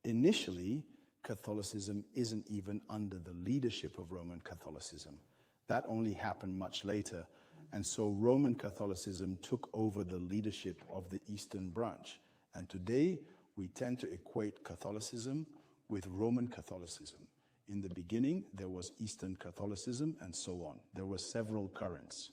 Initially, Catholicism isn't even under the leadership of Roman Catholicism. That only happened much later. And so Roman Catholicism took over the leadership of the Eastern branch. And today, we tend to equate Catholicism with Roman Catholicism. In the beginning, there was Eastern Catholicism and so on. There were several currents.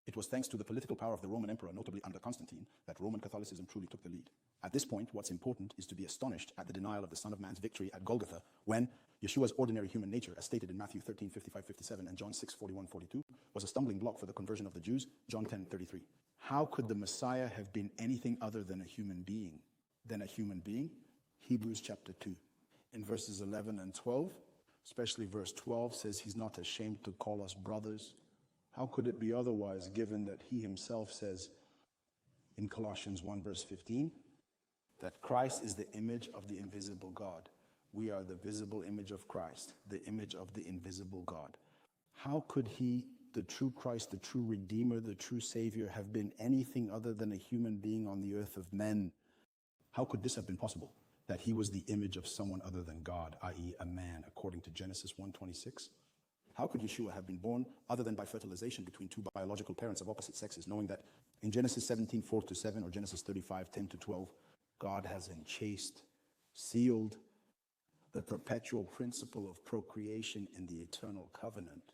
It was thanks to the political power of the Roman emperor, notably under Constantine, that Roman Catholicism truly took the lead. At this point, what's important is to be astonished at the denial of the Son of Man's victory at Golgotha, when Yeshua's ordinary human nature, as stated in Matthew 13:55-57 and John 6:41-42, was a stumbling block for the conversion of the Jews, John 10:33. How could the Messiah have been anything other than a human being? Hebrews chapter 2. In verses 11 and 12, especially verse 12, says he's not ashamed to call us brothers. How could it be otherwise, given that he himself says in Colossians 1 verse 15, that Christ is the image of the invisible God. We are the visible image of Christ, the image of the invisible God. How could he, the true Christ, the true Redeemer, the true Savior, have been anything other than a human being on the earth of men? How could this have been possible? That he was the image of someone other than God, i.e. a man, according to Genesis 1:26? How could Yeshua have been born other than by fertilization between two biological parents of opposite sexes, knowing that in Genesis 17:4-7 or Genesis 35:10-12, God has enchased, sealed the perpetual principle of procreation in the eternal covenant?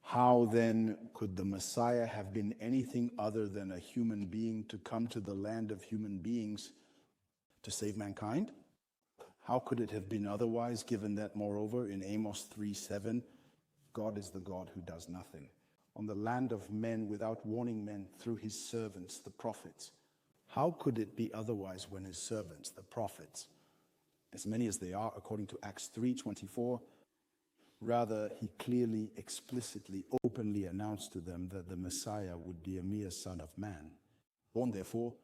How then could the Messiah have been anything other than a human being to come to the land of human beings to save mankind? How could it have been otherwise, given that, moreover, in Amos 3:7, God is the God who does nothing on the land of men without warning men through his servants, the prophets? How could it be otherwise when his servants, the prophets, as many as they are, according to Acts 3:24, rather he clearly, explicitly, openly announced to them that the Messiah would be a mere son of man. Born, therefore,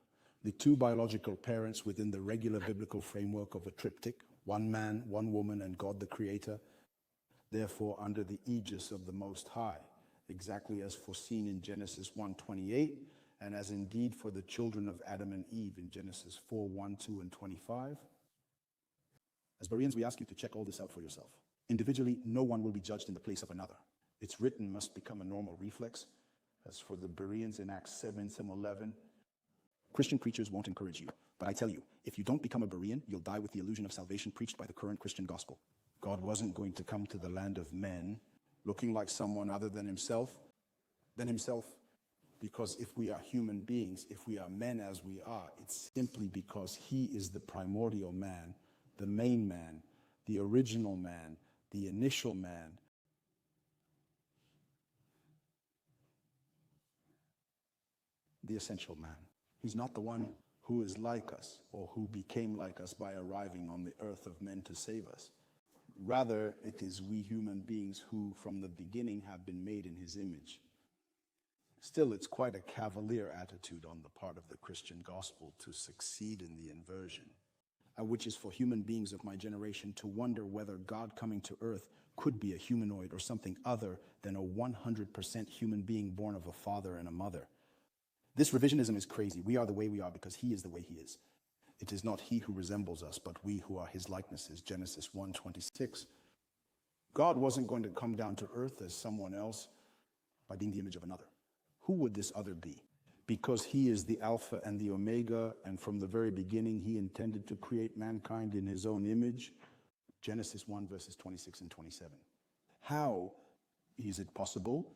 the two biological parents within the regular biblical framework of a triptych, one man, one woman, and God the Creator, therefore under the aegis of the Most High, exactly as foreseen in Genesis 1:28, and as indeed for the children of Adam and Eve in Genesis 4:1, 2, and 25. As Bereans, we ask you to check all this out for yourself. Individually, no one will be judged in the place of another. It's written must become a normal reflex. As for the Bereans in Acts 7:11, Christian preachers won't encourage you. But I tell you, if you don't become a Berean, you'll die with the illusion of salvation preached by the current Christian gospel. God wasn't going to come to the land of men looking like someone other than himself, because if we are human beings, if we are men as we are, it's simply because he is the primordial man, the main man, the original man, the initial man. The essential man. He's not the one who is like us or who became like us by arriving on the earth of men to save us. Rather, it is we human beings who from the beginning have been made in his image. Still, it's quite a cavalier attitude on the part of the Christian gospel to succeed in the inversion, which is for human beings of my generation to wonder whether God coming to earth could be a humanoid or something other than a 100% human being born of a father and a mother. This revisionism is crazy. We are the way we are because he is the way he is. It is not he who resembles us, but we who are his likenesses. Genesis 1:26. God wasn't going to come down to earth as someone else by being the image of another. Who would this other be? Because he is the Alpha and the Omega, and from the very beginning he intended to create mankind in his own image. Genesis 1 verses 26 and 27. How is it possible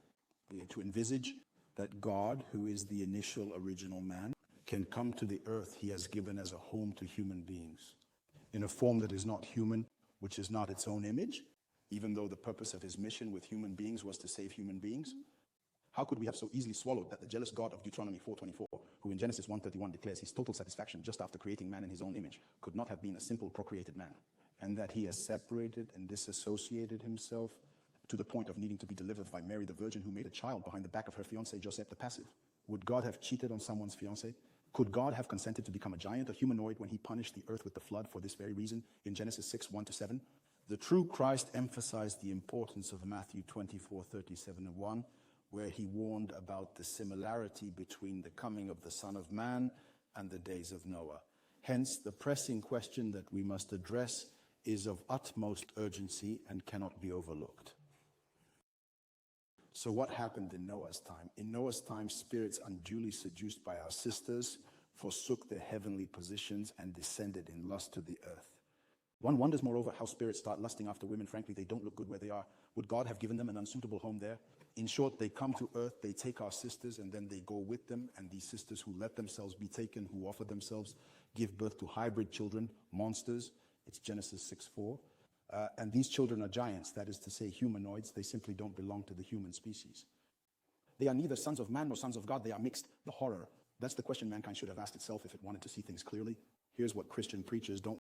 to envisage that God, who is the initial original man, can come to the earth he has given as a home to human beings in a form that is not human, which is not its own image, even though the purpose of his mission with human beings was to save human beings? How could we have so easily swallowed that the jealous God of Deuteronomy 4:24, who in Genesis 1:31 declares his total satisfaction just after creating man in his own image, could not have been a simple procreated man, and that he has separated and disassociated himself to the point of needing to be delivered by Mary the Virgin, who made a child behind the back of her fiancé Joseph the Passive? Would God have cheated on someone's fiancé? Could God have consented to become a giant, a humanoid, when he punished the earth with the flood for this very reason in Genesis 6:1-7? The true Christ emphasized the importance of Matthew 24:37-1, where he warned about the similarity between the coming of the Son of Man and the days of Noah. Hence, the pressing question that we must address is of utmost urgency and cannot be overlooked. So what happened in Noah's time? In Noah's time, spirits unduly seduced by our sisters forsook their heavenly positions and descended in lust to the earth. One wonders, moreover, how spirits start lusting after women. Frankly, they don't look good where they are. Would God have given them an unsuitable home there? In short, they come to earth, they take our sisters, and then they go with them. And these sisters who let themselves be taken, who offer themselves, give birth to hybrid children, monsters. It's Genesis 6:4. And these children are giants, that is to say humanoids. They simply don't belong to the human species. They are neither sons of man nor sons of God. They are mixed. The horror. That's the question mankind should have asked itself if it wanted to see things clearly. Here's what Christian preachers don't